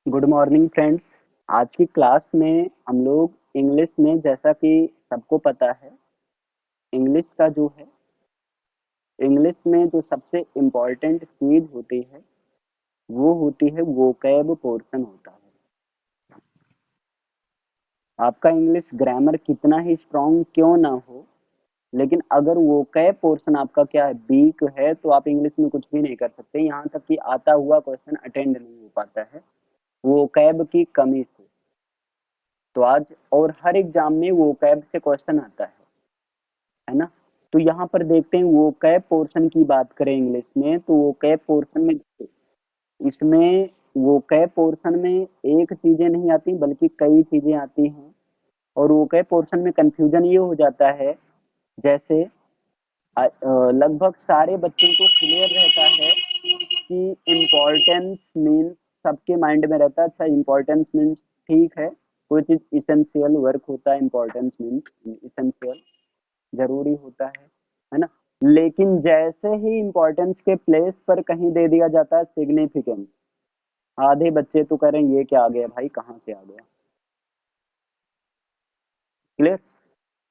Good morning friends. आज की class में हम लोग इंग्लिश में, जैसा कि सबको पता है, इंग्लिश का जो है, इंग्लिश में जो सबसे इम्पोर्टेंट चीज होती है वो होती है वोकैब पोर्शन होता है। आपका इंग्लिश ग्रामर कितना ही स्ट्रांग क्यों ना हो, लेकिन अगर वोकैब पोर्शन आपका क्या है, वीक है, तो आप इंग्लिश में कुछ भी नहीं कर सकते। यहाँ तक कि आता हुआ क्वेश्चन अटेंड नहीं हो पाता है वोकैब की कमी से। तो आज और हर एग्जाम में वोकैब से क्वेश्चन आता है ना। तो यहाँ पर देखते हैं वो कैब पोर्शन की बात करें इंग्लिश में, तो वो कैब पोर्शन में इसमें वो कैब पोर्शन में एक चीजें नहीं आती बल्कि कई चीजें आती हैं। और वो कैब पोर्शन में कंफ्यूजन ये हो जाता है, जैसे लगभग सारे बच्चों को क्लियर रहता है कि इम्पोर्टेंस मीन्स, सबके माइंड में रहता है अच्छा इम्पोर्टेंस मीन्स ठीक है, कोई चीज इसेंशियल वर्क होता है, इम्पोर्टेंस मीन्स इसेंशियल, जरूरी होता है ना। लेकिन जैसे ही इम्पोर्टेंस के प्लेस पर कहीं दे दिया जाता है सिग्निफिकेंस, आधे बच्चे तो कह रहे हैं ये क्या आ गया भाई, कहाँ से आ गया। क्लियर?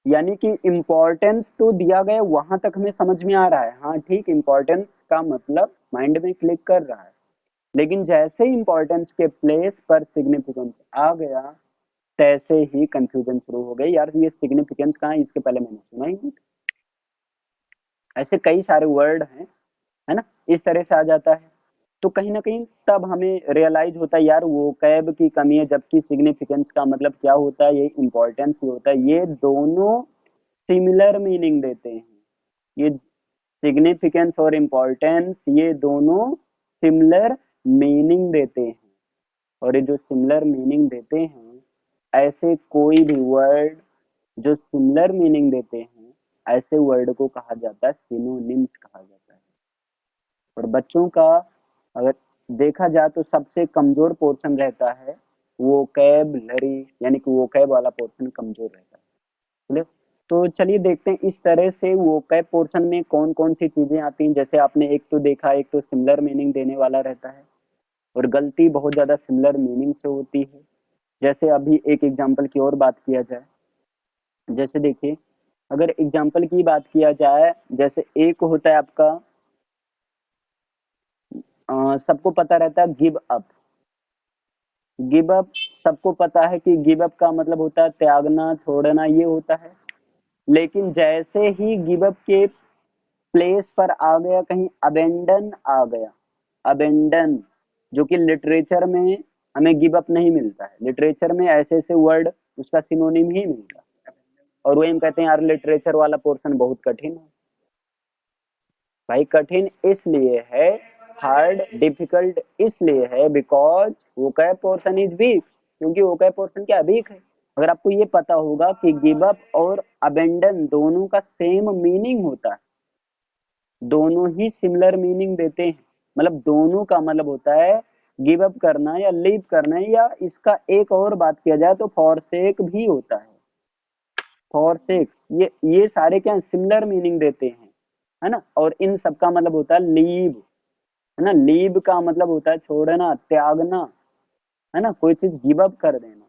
यानी कि इम्पोर्टेंस तो दिया गया वहां तक हमें समझ में आ रहा है, हाँ ठीक, इम्पोर्टेंस का मतलब माइंड में क्लिक कर रहा है। लेकिन जैसे ही इम्पोर्टेंस के प्लेस पर सिग्निफिकेंस आ गया, तैसे ही कंफ्यूजन शुरू हो गई, यार ये सिग्निफिकेंस कहाँ है, इसके पहले मैंने सुना ही नहीं। ऐसे कई सारे वर्ड हैं, है ना, इस तरह से आ जाता है। तो कहीं ना कहीं तब हमें रियलाइज होता है यार वो कैब की कमी है, जबकि सिग्निफिकेंस का मतलब क्या होता है, ये इंपॉर्टेंस ही होता है। ये दोनों सिमिलर मीनिंग देते हैं। ये सिग्निफिकेंस और इम्पोर्टेंस, ये दोनों सिमिलर मीनिंग देते हैं। और ये जो सिमिलर मीनिंग देते हैं, ऐसे कोई भी वर्ड जो सिमिलर मीनिंग देते हैं, ऐसे वर्ड को कहा जाता है सिनोनिम्स कहा जाता है। और बच्चों का अगर देखा जाए तो सबसे कमजोर पोर्शन रहता है वोकैबलरी, यानी कि वोकैब वाला पोर्शन कमजोर रहता है। बोले तो चलिए देखते हैं इस तरह से वोकैब पोर्शन में कौन कौन सी चीजें आती हैं। जैसे आपने एक तो देखा, एक तो सिमिलर मीनिंग देने वाला रहता है, और गलती बहुत ज्यादा सिमिलर मीनिंग से होती है। जैसे अभी एक एग्जाम्पल की और बात किया जाए, जैसे देखिए, अगर एग्जाम्पल की बात किया जाए, जैसे एक होता है आपका, सबको पता रहता है गिव अप। गिव अप, सबको पता है कि गिव अप का मतलब होता है त्यागना, छोड़ना, ये होता है। लेकिन जैसे ही गिव अप के प्लेस पर आ गया कहीं अबेंडन आ गया, अबेंडन, जो कि लिटरेचर में हमें गिव अप नहीं मिलता है, लिटरेचर में ऐसे ऐसे वर्ड उसका सिनोनिम ही मिलता है। और वही हम कहते हैं यार लिटरेचर वाला पोर्शन बहुत कठिन है। भाई कठिन इसलिए है, हार्ड डिफिकल्ट इसलिए है because vocab portion is weak, क्योंकि वोकैब पोर्शन क्या वीक है। अगर आपको ये पता होगा कि गिव अप और अबेंडन दोनों का सेम मीनिंग होता है, दोनों ही सिमिलर मीनिंग देते हैं, मतलब दोनों का मतलब होता है गिव अप करना या लीव करना, या इसका एक और बात किया जाए तो फॉरसेक भी होता है। फॉरसेक, ये सारे क्या सिमिलर मीनिंग देते हैं, है ना। और इन सब का मतलब होता है लीव, है ना। लीव का मतलब होता है छोड़ना, त्यागना, है ना, कोई चीज गिव अप कर देना।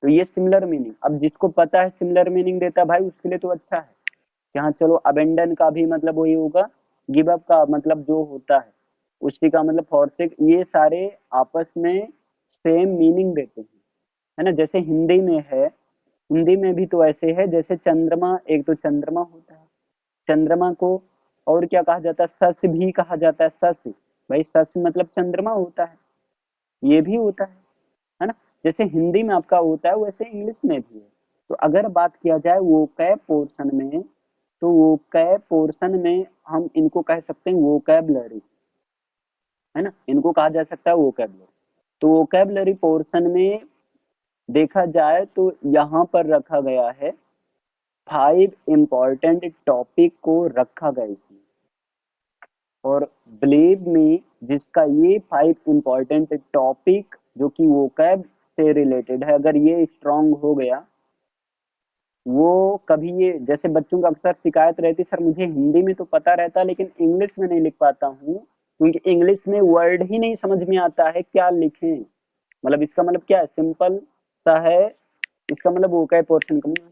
तो ये सिमिलर मीनिंग, अब जिसको पता है सिमिलर मीनिंग देता है भाई, उसके लिए तो अच्छा है कि हाँ चलो, अबेंडन का भी मतलब वही होगा, गिव अप का मतलब जो होता है उसी का मतलब फॉरसेक, ये सारे आपस में सेम मीनिंग देते हैं, है ना। जैसे हिंदी में है, हिंदी में भी तो ऐसे है, जैसे चंद्रमा, एक तो चंद्रमा होता है, चंद्रमा को और क्या कहा जाता है, सस भी कहा जाता है, सस। भाई सस मतलब चंद्रमा होता है, ये भी होता है ना। जैसे हिंदी में आपका होता है वैसे इंग्लिश में भी है। तो अगर बात किया जाए वोकैब पोर्शन में, तो वोकैब पोर्शन में हम इनको कह सकते हैं वोकैबलरी, है ना, इनको कहा जा सकता है वोकैबलरी। तो वोकैबलरी पोर्शन में देखा जाए तो यहाँ पर रखा गया है 5 इंपॉर्टेंट टॉपिक को रखा गया इसमें। और बिलीव मी, जिसका ये 5 इंपॉर्टेंट टॉपिक जो कि वोकैब से रिलेटेड है, अगर ये स्ट्रांग हो गया, वो कभी ये, जैसे बच्चों का अक्सर शिकायत रहती सर मुझे हिंदी में तो पता रहता लेकिन इंग्लिश में नहीं लिख पाता हूँ, क्योंकि इंग्लिश में वर्ड ही नहीं समझ में आता है क्या लिखें। मतलब इसका मतलब क्या है, सिंपल सा है, इसका मतलब वोकैब पोर्शन कम है।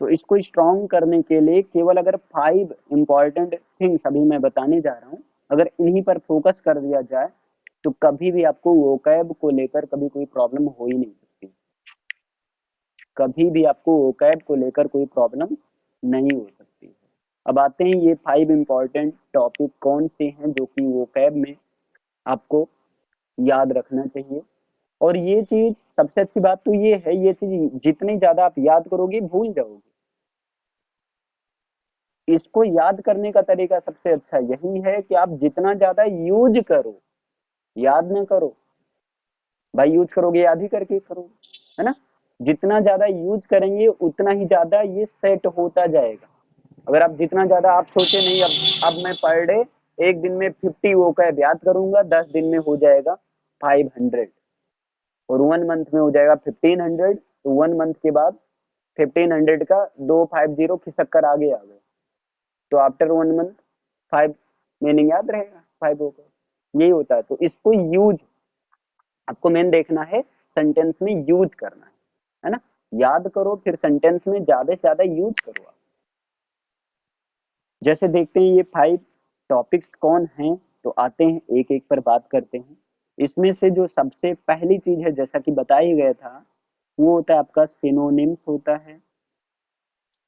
तो इसको स्ट्रॉन्ग करने के लिए केवल अगर 5 इंपॉर्टेंट थिंग्स अभी मैं बताने जा रहा हूँ, अगर इन्हीं पर फोकस कर दिया जाए तो कभी भी आपको वोकैब को लेकर कभी कोई प्रॉब्लम हो ही नहीं सकती, कभी भी आपको वोकैब को लेकर कोई प्रॉब्लम नहीं हो सकती है। अब आते हैं ये 5 इंपॉर्टेंट टॉपिक कौन से हैं जो कि वोकैब में आपको याद रखना चाहिए। और ये चीज सबसे अच्छी बात तो ये है, ये चीज जितनी ज्यादा आप याद करोगे भूल जाओगे। इसको याद करने का तरीका सबसे अच्छा यही है कि आप जितना ज्यादा यूज करो, याद ना करो। भाई यूज करोगे याद ही करके करोगे, है ना। जितना ज्यादा यूज करेंगे उतना ही ज्यादा ये सेट होता जाएगा। अगर आप जितना ज्यादा आप सोचे नहीं अब मैं पर डे एक दिन में 50 वो कैब याद करूंगा, 10 दिन में हो जाएगा 500 और 1 मंथ में हो जाएगा 1500। तो 1 मंथ के बाद 1500 का 250 खिसक कर आगे आ गए, तो आफ्टर 1 मंथ 5 मीनिंग याद रहेगा, 5 होगा। यही होता है। तो इसको यूज आपको मेन देखना है, सेंटेंस में यूज करना है ना। याद करो फिर सेंटेंस में ज्यादा से ज्यादा यूज करो आप। जैसे देखते हैं ये 5 टॉपिक्स कौन हैं, तो आते हैं एक एक पर बात करते हैं। इसमें से जो सबसे पहली चीज है जैसा कि बताया गया था, वो होता है आपका सिनोनिम्स होता है,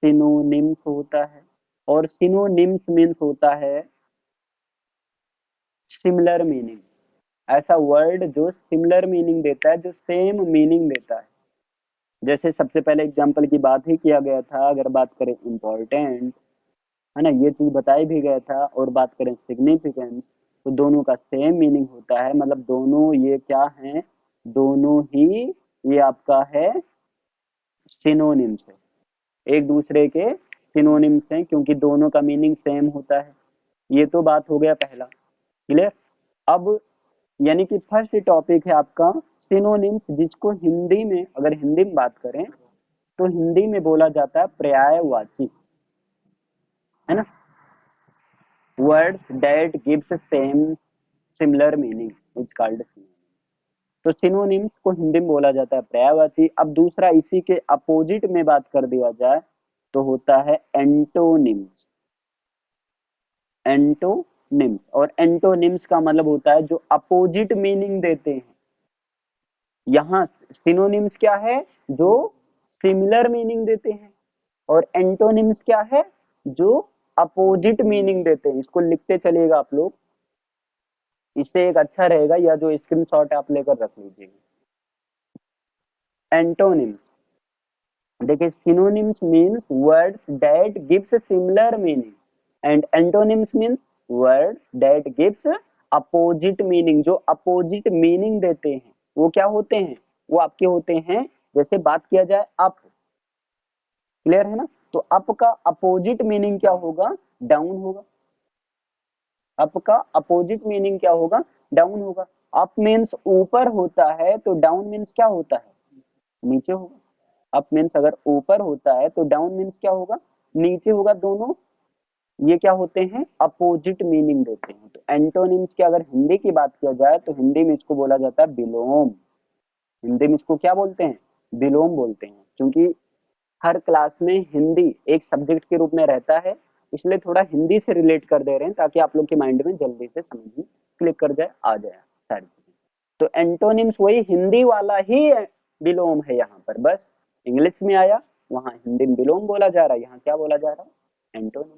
सिनोनिम्स होता है। और सिनोनिम्स मीन्स होता है सिमिलर मीनिंग, ऐसा वर्ड जो सिमिलर मीनिंग देता है, जो सेम मीनिंग देता है। जैसे सबसे पहले एग्जांपल की बात ही किया गया था, अगर बात करें इम्पोर्टेंट, है ना, ये चीज बताया भी गया था। और बात करें सिग्निफिकेंस, तो दोनों का सेम मीनिंग होता है, मतलब दोनों ये क्या है, दोनों ही ये आपका है सिनोनिम्स है, एक दूसरे के सिनोनिम्स हैं क्योंकि दोनों का मीनिंग सेम होता है। ये तो बात हो गया पहला, क्लियर। अब यानी कि फर्स्ट टॉपिक है आपका सिनोनिम्स, जिसको हिंदी में, अगर हिंदी में बात करें तो हिंदी में बोला जाता है पर्यायवाची, है ना। Words that gives same similar meaning is called synonym. तो सिनोनिम्स को हिंदी में बोला जाता है पर्यायवाची। अब दूसरा इसी के अपोजिट में बात कर दिया जाए तो होता है एंटोनिम्स, एंटोनिम्स। और एंटोनिम्स का मतलब होता है जो अपोजिट मीनिंग देते हैं। यहाँ सिनोनिम्स क्या है, जो सिमिलर मीनिंग देते हैं, और एंटोनिम्स क्या है, जो अपोजिट मीनिंग देते हैं। इसको लिखते चलिएगा आप लोग, इससे एक अच्छा रहेगा, या जो स्क्रीनशॉट आप लेकर रख लीजिएगा। एंटोनिम्स, देखिए synonyms means words that gives similar meaning, and antonyms means words that gives opposite meaning, जो अपोजिट मीनिंग देते हैं। वो क्या होते हैं, वो आपके होते हैं, जैसे बात किया जाए अप, क्लियर है ना। तो अप का अपोजिट मीनिंग क्या होगा, डाउन होगा। अप का अपोजिट मीनिंग क्या होगा, डाउन होगा। अप मीन्स ऊपर होता है तो डाउन मीन्स क्या होता है, नीचे होगा। अप मीन्स अगर ऊपर होता है तो डाउन मीन्स क्या होगा, नीचे होगा। दोनों ये क्या होते हैं, अपोजिट मीनिंग देते हैं। तो एंटोनिम्स की अगर हिंदी की बात किया जाए तो हिंदी में इसको बोला जाता है विलोम। हिंदी में इसको क्या बोलते हैं, विलोम बोलते हैं। क्योंकि हर क्लास में हिंदी एक सब्जेक्ट के रूप में रहता है, इसलिए थोड़ा हिंदी से रिलेट कर दे रहे हैं ताकि आप लोग के माइंड में जल्दी से समझ में क्लिक कर जाए, आ जाए सारी चीजें। तो एंटोनिम्स वही हिंदी वाला ही विलोम है, यहाँ पर बस इंग्लिश में आया, वहां हिंदी में विलोम बोला जा रहा है, यहाँ क्या बोला जा रहा है, एंटोनिम।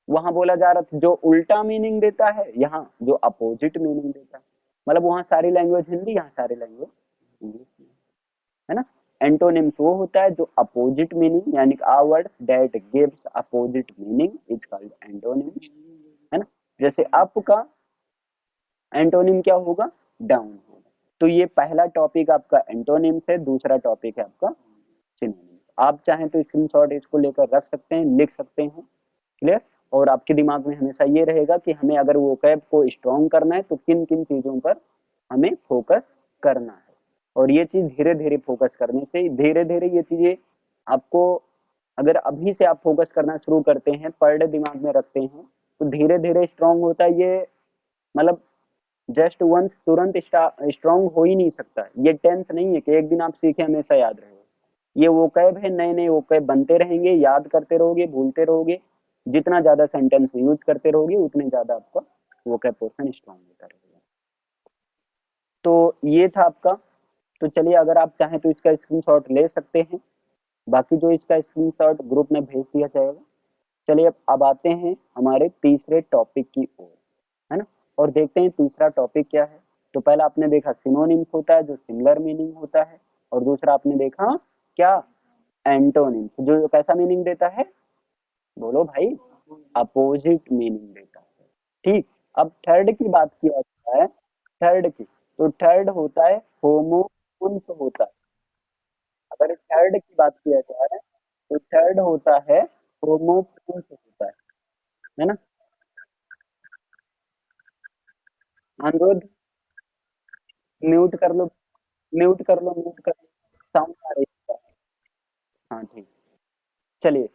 वहां बोला जा रहा था जो उल्टा मीनिंग देता है, यहाँ जो अपोजिट मीनिंग देता है। मतलब वहां सारी लैंग्वेज हिंदी, यहाँ सारी लैंग्वेज इंग्लिश, है ना। एंटोनिम्स वो होता है जो अपोजिट मीनिंग, यानी कि a word that gives opposite meaning is called antonyms, है ना। जैसे अप का एंटोनिम क्या होगा, डाउन होगा। तो ये पहला टॉपिक आपका एंटोनिम्स है, दूसरा टॉपिक है आपका सिनोनिम्स। आप चाहें तो स्क्रीनशॉट इसको लेकर रख सकते हैं, लिख सकते हैं, क्लियर। और आपके दिमाग में हमेशा ये रहेगा कि हमें अगर वोकैब को स्ट्रॉन्ग करना है तो किन किन चीजों पर हमें फोकस करना है। और ये चीज धीरे धीरे फोकस करने से धीरे धीरे ये चीजें आपको, अगर अभी से आप फोकस करना शुरू करते हैं, पर डे दिमाग में रखते हैं, तो धीरे धीरे स्ट्रांग होता है ये। मतलब जस्ट वंस तुरंत स्ट्रांग हो ही नहीं सकता। ये टेंस नहीं है कि एक दिन आप सीखे हमेशा याद रहेगा। ये वोकैब है, नए नए वोकैब बनते रहेंगे, याद करते रहोगे, भूलते रहोगे। जितना ज्यादा सेंटेंस यूज करते रहोगे उतने ज्यादा आपका वोकैब पोर्शन स्ट्रांग होता रहेगा। तो ये था आपका। तो चलिए, अगर आप चाहें तो इसका स्क्रीनशॉट ले सकते हैं, बाकी जो इसका स्क्रीनशॉट ग्रुप में भेज दिया जाएगा। चलिए अब आते हैं हमारे तीसरे टॉपिक की ओर, है ना, और देखते हैं तीसरा टॉपिक क्या है। तो पहला आपने देखा सिनोनिम्स होता है जो सिमिलर मीनिंग होता है, और दूसरा आपने देखा क्या, एंटोनिम्स जो कैसा मीनिंग देता है, बोलो भाई, अपोजिट मीनिंग देता है। ठीक। अब थर्ड की बात किया जाता है, थर्ड की, तो थर्ड होता है होमोफोन्स होता है। अगर थर्ड की बात किया जाए तो थर्ड होता है होमोफोन्स होता है ना। अनुरोध, म्यूट कर लो, म्यूट कर लो, म्यूट कर लो, साउंड आ रही है। हाँ ठीक। चलिए,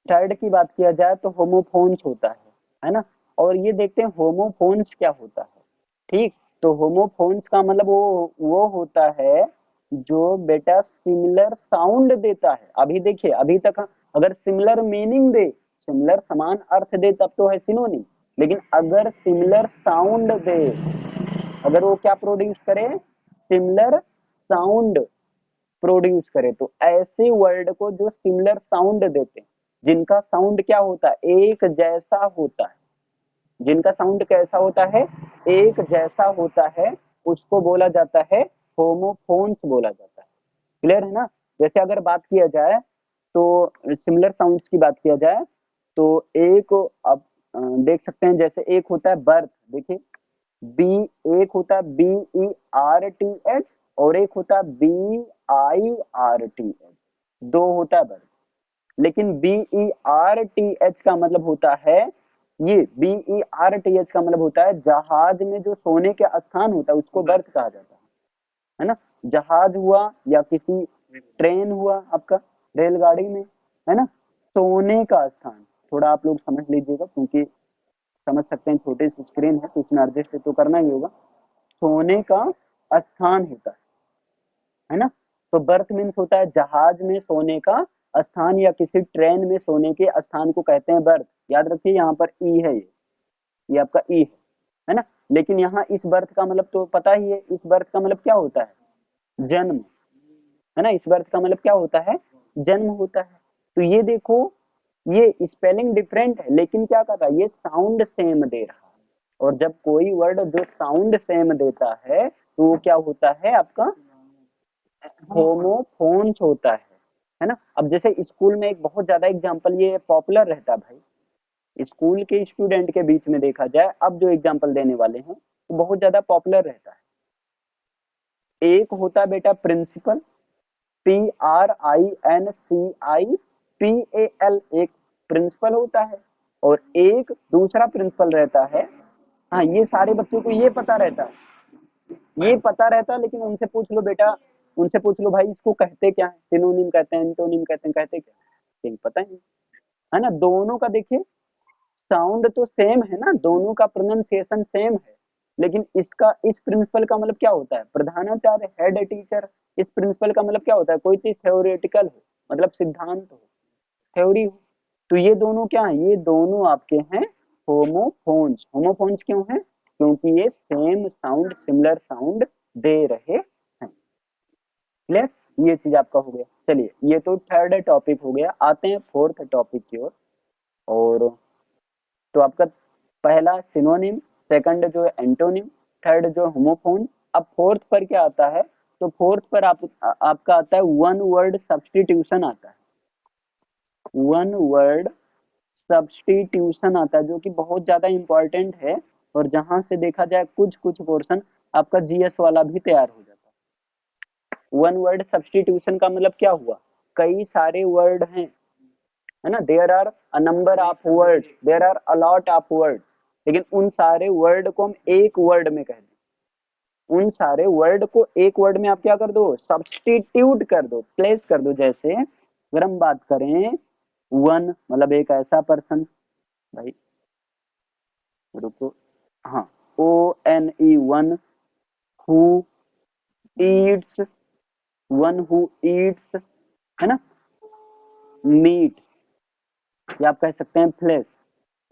थर्ड की बात किया जाए तो होमोफोन्स होता है ना। और ये देखते हैं होमोफोन्स क्या होता है। ठीक। तो होमोफोन्स का मतलब वो होता है जो बेटा सिमिलर साउंड देता है। अभी देखिए, अभी तक अगर सिमिलर मीनिंग दे, सिमिलर समान अर्थ दे तब तो है सिनोनिम। लेकिन अगर सिमिलर साउंड दे, अगर वो क्या प्रोड्यूस करे, सिमिलर साउंड प्रोड्यूस करे, तो ऐसे वर्ड को जो सिमिलर साउंड देते हैं, जिनका साउंड क्या होता है, एक जैसा होता है, जिनका साउंड कैसा होता है, एक जैसा होता है, उसको बोला जाता है होमोफोन्स बोला जाता है। क्लियर है ना। जैसे अगर बात किया जाए तो सिमिलर साउंड्स की बात किया जाए तो एक, अब देख सकते हैं, जैसे एक होता है बर्थ, देखिए बी, एक होता है B E R T H, और एक होता है B I R T H, दो होता है बर्थ। लेकिन B E R T H का मतलब होता है, ये B E R T H का मतलब होता है जहाज में जो सोने के स्थान होता है उसको बर्थ कहा जाता है ना। जहाज हुआ या किसी ट्रेन हुआ आपका, रेलगाड़ी में, है ना, सोने का स्थान, थोड़ा आप लोग समझ लीजिएगा क्योंकि समझ सकते हैं छोटी सी स्क्रीन है तो उसमें एडजस्ट तो करना ही होगा। सोने का स्थान होता है ना। तो बर्थ मीन्स होता है जहाज में सोने का स्थान, या किसी ट्रेन में सोने के स्थान को कहते हैं बर्थ। याद रखिए यहाँ पर ई है, ये आपका ई है ना। लेकिन यहाँ इस बर्थ का मतलब तो पता ही है, इस बर्थ का मतलब क्या होता है, जन्म, है ना। इस बर्थ का मतलब क्या होता है, जन्म होता है। तो ये देखो, ये स्पेलिंग डिफरेंट है लेकिन क्या कर रहा है, ये साउंड सेम दे रहा है। और जब कोई वर्ड जो साउंड सेम देता है तो वो क्या होता है आपका, होमोफोन्स होता है ना। अब जैसे स्कूल में एक बहुत ज्यादा एग्जांपल ये पॉपुलर रहता है भाई, स्कूल के स्टूडेंट के बीच में देखा जाए, अब जो एग्जांपल देने वाले हैं वो बहुत ज्यादा पॉपुलर रहता है। एक होता है बेटा principal, P R I N C I P A L, एक प्रिंसिपल होता है। और एक दूसरा प्रिंसिपल रहता है। हाँ, ये सारे बच्चों को ये पता रहता है, ये पता रहता है, लेकिन उनसे पूछ लो बेटा, उनसे पूछ लो भाई इसको कहते क्या है, सिनोनिम कहते हैं, एंटोनिम कहते हैं, कहते क्या है, ये पता ही नहीं, है ना। दोनों का देखिए साउंड तो सेम है ना, दोनों का प्रोनाउंसिएशन सेम है। लेकिन इसका, इस प्रिंसिपल का मतलब क्या होता है, प्रधानाचार्य, हेड टीचर। इस प्रिंसिपल का मतलब क्या होता है, कोई चीज थ्योरेटिकल हो, मतलब सिद्धांत हो, थ्योरी हो। तो ये दोनों क्या है, ये दोनों आपके हैं होमोफोन्स। होमोफोन्स क्यों है, क्योंकि ये सेम साउंड, सिमिलर साउंड दे रहे हैं। क्लियर, ये चीज आपका हो गया। चलिए, ये तो थर्ड टॉपिक हो गया, आते हैं फोर्थ टॉपिक की ओर। और तो आपका पहला सिनोनिम, सेकंड जो है एंटोनिम, थर्ड जो होमोफोन। अब फोर्थ पर क्या आता है, तो फोर्थ पर आपका आता है वन वर्ड सब्सटीट्यूशन आता है। वन वर्ड सब्सटीट्यूशन आता है जो कि बहुत ज्यादा इंपॉर्टेंट है, और जहां से देखा जाए कुछ कुछ पोर्शन आपका जीएस वाला भी तैयार हो जाता है। वन वर्ड सब्सटीट्यूशन का मतलब क्या हुआ, कई सारे वर्ड हैं, है ना, there are a number of words, there are a lot of words, लेकिन उन सारे वर्ड को हम एक वर्ड में कह दें, उन सारे वर्ड को एक वर्ड में आप क्या कर दो, सब्सटीट्यूट कर दो, प्लेस कर दो। जैसे अगर हम बात करें, वन मतलब एक ऐसा पर्सन, भाई रुको, हाँ, ONE, one, who Yeats, one who Yeats, है ना, मीट, या आप कह सकते हैं फ्लेश,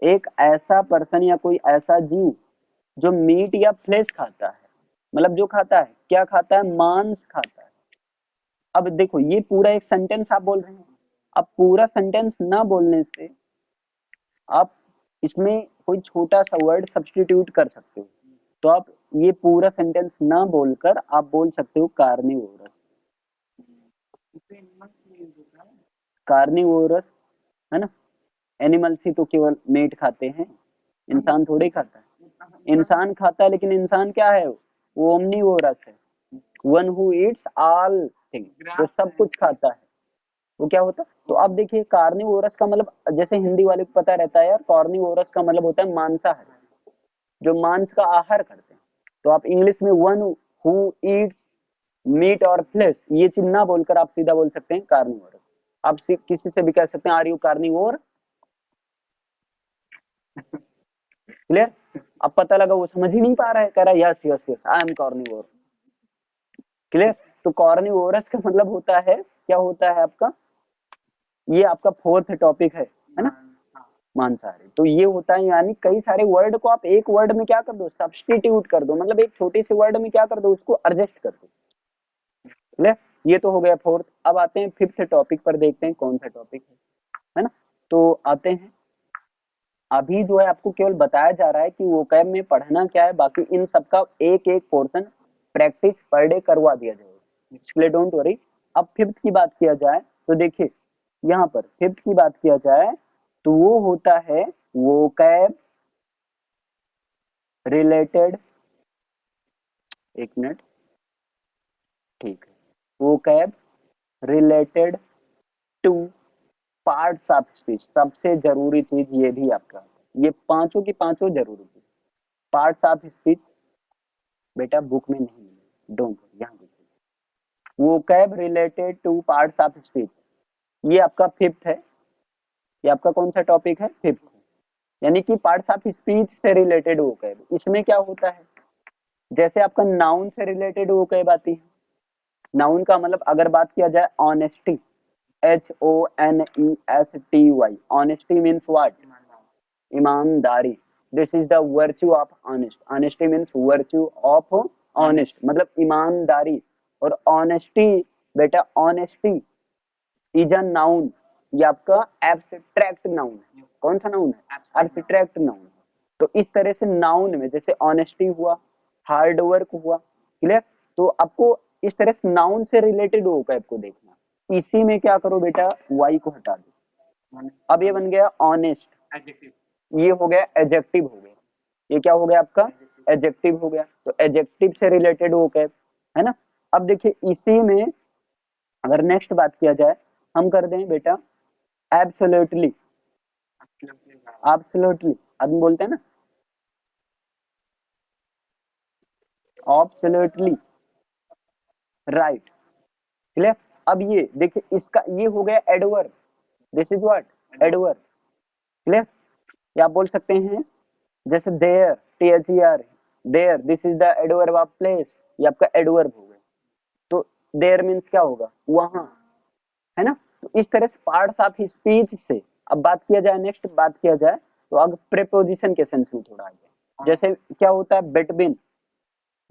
एक ऐसा पर्सन या कोई ऐसा जीव जो मीट या फ्लेश खाता है, मतलब जो खाता है, क्या खाता है, मांस खाता है। अब देखो ये पूरा एक सेंटेंस आप बोल रहे हैं, अब पूरा सेंटेंस ना बोलने से आप इसमें कोई छोटा सा वर्ड सब्स्टिट्यूट कर सकते हो। तो आप ये पूरा सेंटेंस ना बोलकर आप बोल सकते हो कार्निवोरस। कार्निवोरस, है ना, एनिमल्स ही तो केवल मीट खाते हैं, इंसान थोड़े खाता है। इंसान खाता है लेकिन इंसान क्या है, वो ओमनीवोरस है, one who Yeats all thing, जो सब कुछ खाता है वो क्या होता है। तो अब देखिए कार्निवोरस का मतलब, जैसे हिंदी वाले को पता रहता है यार, कार्निवोरस का मतलब होता है मांसाहारी, जो मांस का आहार करते हैं। तो आप इंग्लिश में वन हु ईट्स मीट और फ्लेश, ये चीज ना बोलकर आप सीधा बोल सकते हैं कार्निवोरस। आप किसी से भी कह सकते हैं आर यू कार्निवोर, क्लियर। अब पता लगा वो समझ ही नहीं पा रहा है, कह रहा है yes yes yes I am carnivore, clear. तो कार्निवोरस का मतलब होता है, क्या होता है आपका, ये आपका फोर्थ टॉपिक है ना, मांसाहारी। तो ये होता है, यानी कई सारे वर्ड को आप एक वर्ड में क्या कर दो, सब्स्टिट्यूट कर दो, मतलब एक छोटे से वर्ड में क्या कर दो, उसको एडजस्ट कर दो, क्लियर। ये तो हो गया फोर्थ। अब आते हैं फिफ्थ टॉपिक पर, देखते हैं कौन सा टॉपिक है ना। तो आते हैं, अभी जो है आपको केवल बताया जा रहा है कि वोकैब में पढ़ना क्या है, बाकी इन सबका एक एक पोर्शन प्रैक्टिस पर डे करवा दिया जाएगा, इसके लिए डोंट वरी। अब फिफ्थ की बात किया जाए तो देखिए, यहाँ पर फिफ्थ की बात किया जाए तो वो होता है वोकैब रिलेटेड, एक मिनट, ठीक है, vocab related two parts of speech. सबसे जरूरी चीज ये भी आपका, ये पांचों की पांचों जरूरी चीज, पार्ट्स ऑफ स्पीच बेटा बुक में नहीं मिलेगा, डोंट वरी, यहाँ देखिए, vocab related two parts of speech, ये आपका फिफ्थ है। ये आपका कौन सा टॉपिक है, फिफ्थ, यानी कि पार्ट्स ऑफ स्पीच से रिलेटेड वोकैब। इसमें क्या होता है, जैसे आपका नाउन से रिलेटेड वोकैब आती है। नाउन का मतलब अगर बात किया जाए honesty, HONESTY, honesty means what, ईमानदारी, this is the virtue of honest, honesty means virtue of honest, मतलब ईमानदारी। और ऑनेस्टी, बेटा ऑनेस्टी इज अ नाउन, ये आपका एब्स्ट्रैक्ट नाउन है। कौन सा नाउन है, एब्स्ट्रैक्ट नाउन है। तो इस तरह से नाउन में जैसे ऑनेस्टी हुआ, हार्ड वर्क हुआ, क्लियर। तो आपको इस तरह से नाउन से रिलेटेड होगा आपको देखना। इसी में क्या करो बेटा, वाई को हटा दो, अब ये बन गया ऑनेस्ट, ये हो गया एडजेक्टिव हो गया, ये क्या हो गया आपका, एडजेक्टिव हो गया। तो एडजेक्टिव से रिलेटेड वो कैप, है ना। अब देखिए इसी में अगर नेक्स्ट बात किया जाए, हम कर दें बेटा एब्सोल्युटली, एब्सोल्युटली आदमी बोलते हैं ना, एब्सोल्युटली राइट, क्लियर। अब ये देखिए इसका ये हो गया adverb, this is what adverb, clear. या आप बोल सकते हैं जैसे there, THER, there, this is the adverb of place, ये आपका एडवर्ब हो गया। तो देयर मीन्स क्या होगा, वहां, है ना। तो इस तरह से पार्ट्स ऑफ स्पीच से अब बात किया जाए, नेक्स्ट बात किया जाए तो अब प्रेपोजिशन के सेंस में थोड़ा आ जाए। जैसे क्या होता है बिटवीन,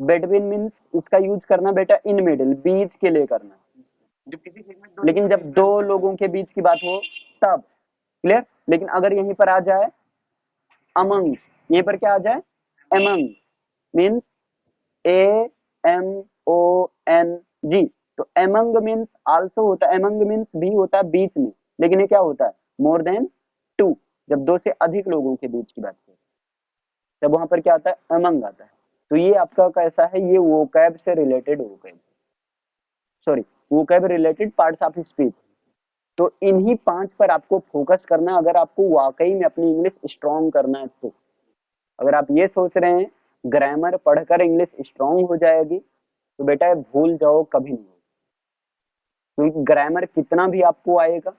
बिटवीन मीन्स इसका यूज करना बेटा इन मिडिल, बीच के लिए करना, लेकिन जब दो लोगों के बीच की बात हो तब, क्लियर। लेकिन अगर यहीं पर आ जाए अमंग, यहीं पर क्या आ जाए अमंग, मीन्स AMONG, तो एमंग मीन्स आल्सो होता है, एमंग मीन्स भी होता है बीच में, लेकिन ये क्या होता है मोर देन टू, जब दो से अधिक लोगों के बीच की बात है तब वहां पर क्या आता है एमंग आता है। तो ये आपका कैसा है, ये वोकैब से related vocab, sorry vocab related parts of speech. तो इन्हीं पांच पर आपको फोकस करना अगर आपको वाकई में अपनी इंग्लिश स्ट्रांग करना है तो। अगर आप ये सोच रहे हैं ग्रामर पढ़कर इंग्लिश स्ट्रांग हो जाएगी तो बेटा भूल जाओ, कभी नहीं, क्योंकि ग्रामर कितना भी आपको आएगा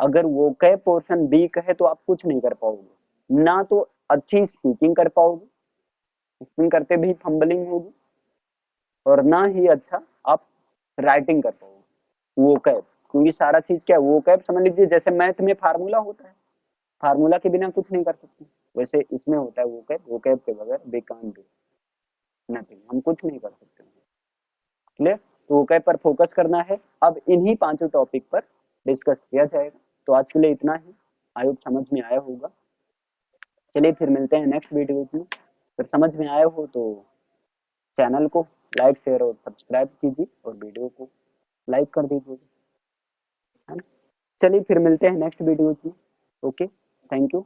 अगर वो कई पोर्शन वीक है तो आप कुछ नहीं कर पाओगे, ना तो अच्छी स्पीकिंग कर पाओगे, स्पिन करते भी फंबलिंग होगी और ना ही अच्छा आप राइटिंग कर पाओगे वोकैब, क्योंकि सारा चीज क्या है, वोकैब समझ लीजिए जैसे मैथ में फार्मूला होता है, फार्मूला के बिना कुछ नहीं कर सकते, वैसे इसमें होता है वोकैब, वोकैब के बगैर वी कांट डू नथिंग, हम कुछ नहीं कर सकते। क्लियर? तो वोकैब पर फोकस करना है, अब इन्हीं पांचों टॉपिक पर डिस्कस किया जाएगा। तो आज के लिए इतना ही, आई होप समझ में आया होगा। चलिए फिर मिलते हैं नेक्स्ट वीडियो में। फिर समझ में आया हो तो चैनल को लाइक शेयर और सब्सक्राइब कीजिए और वीडियो को लाइक कर दीजिए, है ना? चलिए फिर मिलते हैं नेक्स्ट वीडियो में। Okay, thank you.